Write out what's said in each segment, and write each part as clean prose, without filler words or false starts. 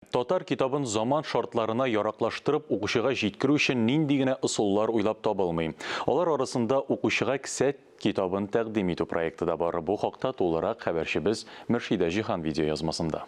Татар китабын заман шартларына яраклаштырып, укучыга җиткерү өчен нинди генә ысуллар уйлап табылмый. Алар арасында укучыга кисәт китабын тәкъдим итү проекты да бар. Бу хакта тулырак хәбәрчебез Мөршидә Җихан видеоязмасында.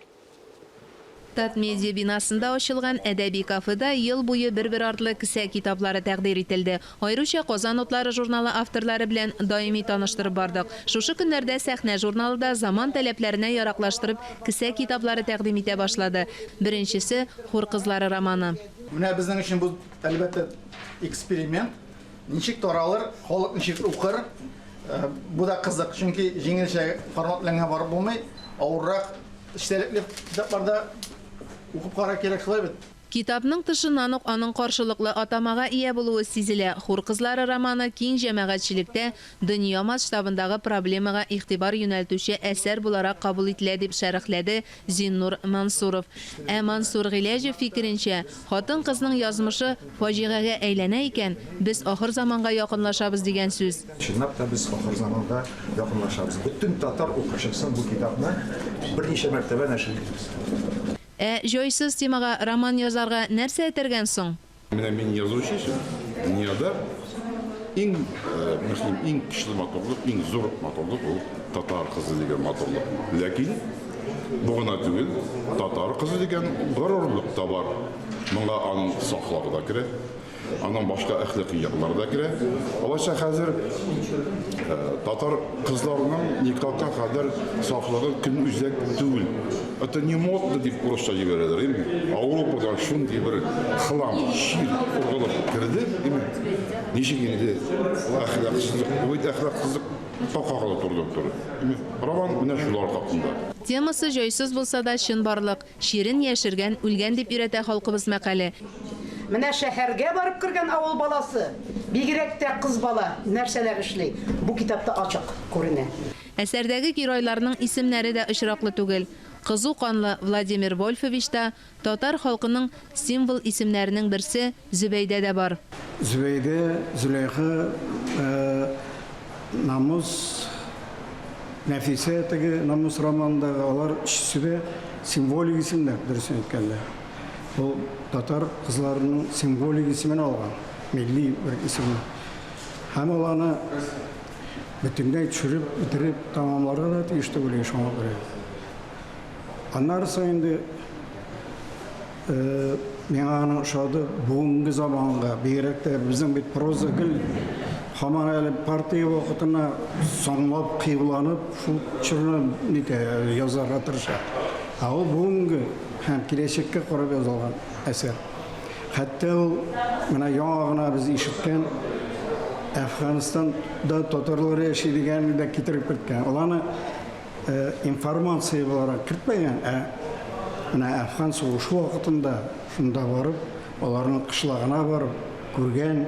Татмедиа бинасында ачылган әдәби кафеда ел буе бер-бер артлы кисә китаплары тәкъдир ителде. Аеруча Казан утлары журналы авторлары белән даими таныштырып бардык. Шушы көннәрдә Сәхнә журналы да заман таләпләренә яраклаштырып кисә китаплары тәкъдим итә башлады. Беренчесе Хур кызлары романы. Менә безнең өчен бу әлбәттә эксперимент. Ничек таралыр, халык ничек укыр. Бу да кызык, чөнки җиңелчә форматланган барып булмый, авыррак эчтәлекле китапларда укып кара кирәк шулай бит. Китапның тышыннан ук аның каршылыклы атамага ия булуы сизелә. Хур кызлары романы киң җәмәгатьчелектә дөнья масштабындагы проблемага игътибар юнәлтүче әсәр буларак кабул ителә дип шәрехләде Зиннур Мансуров. Мансур Гыйләҗев фикеренчә, хатын-кызның язмышы фаҗигагә әйләнә икән, без ахыр заманга якынлашабыз дигән сүз. Чынлап та без ахыр заманда якынлашабыз. Бөтен татар укучысы бу китапны берничә мәртәбә нәшер итәбез. Җойсыз темага роман язарга нәрсә әйтергән соң? Менә мин язучы, дөньяда иң көчле матурлык, иң зур матурлык ул татар кызы дигән матурлык. Ләкин бу гына түгел, татар кызы дигән горурлык та бар. Моңа аның саклыгы да керә. Аның башка әхлакый яклары да керә. Алайса хәзер татар кызларының никахка кадәр сафлыгы көн үзәк түгел. Это не модно дип урысча җибәрәләр. Авропадан шундый бер хлам, шир ургылып керде, ничек инде әхлаксызлык, бу әхлаксызлык такагыла турды. Роман менә шулар хакында. Темасы җойсыз булса да чын барлык, ширин яшергән, үлгән дип өйрәтә халкыбыз мәкале. Менә шәһәргә барып кергән авыл баласы, бигрәк тә кыз бала нәрсәләр эшли. Бу китапта ачык күренә. Әсәрдәге геройларның исемнәре дә очраклы түгел. Кызу канлы Владимир Вольфович та татар халкының символ исемнәренең берсе Зөбәйдә дә бар. Зөбәйдә, Зөләйха, Намус, Нәфисә теге Намус романындагы алар өчесе символик исемнәр дөресен әйткәндә. Бу татар кызларының символик исемен алган, милли бер исем. Һәм аларны бөтенләй төшереп, битереп тамамларга да тиеш түгел шуңа күрә. Аннары инде миңа аның ошады бүгенге заманга, бигрәк тә безнең бит проза гел һаман әле партия вакытына соңлап кыйбланып, шул чорны нитә язарга тырыша. Ул бүгенге һәм киләчәккә карап язылган әсәр. Хәтта ул менә яңа гына без ишеткән Әфганстанда татарлар яши дигән дә китереп киткән. Аларны информация буларак кертмәгән, менә Әфган сугышы вакытында шунда барып, аларның кышлагына барып, күргән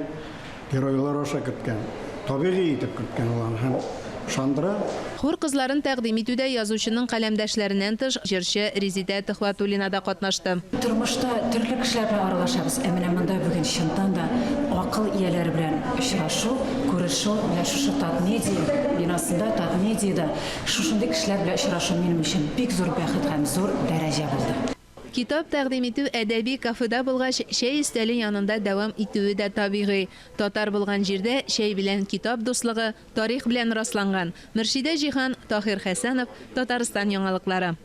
геройлар аша киткән. Табигый итеп киткән аларны һәм шандыра. Хур кызларын тәкъдим итүдә язучының каләмдәшләреннән тыш җырчы Резидә Төхвәтуллина да катнашты. Тормышта төрле кешеләр белән аралашабыз, менә монда бүген чынтан да акыл ияләре белән очрашу, күрешү, менә шушы Татмедиа бинасында, Татмедиада шушындый кешеләр белән очрашу минем өчен бик зур бәхет һәм зур дәрәҗә булды. Китап тәкъдим итү әдәби кафеда булгач, шәй өстәле янында дәвам итүе дә табигый. Татар булган җирдә шәй белән китап дуслыгы тарих белән расланган. Мөршидә Җихан, Таһир Хәсәнов, Татарстан яңалыклары.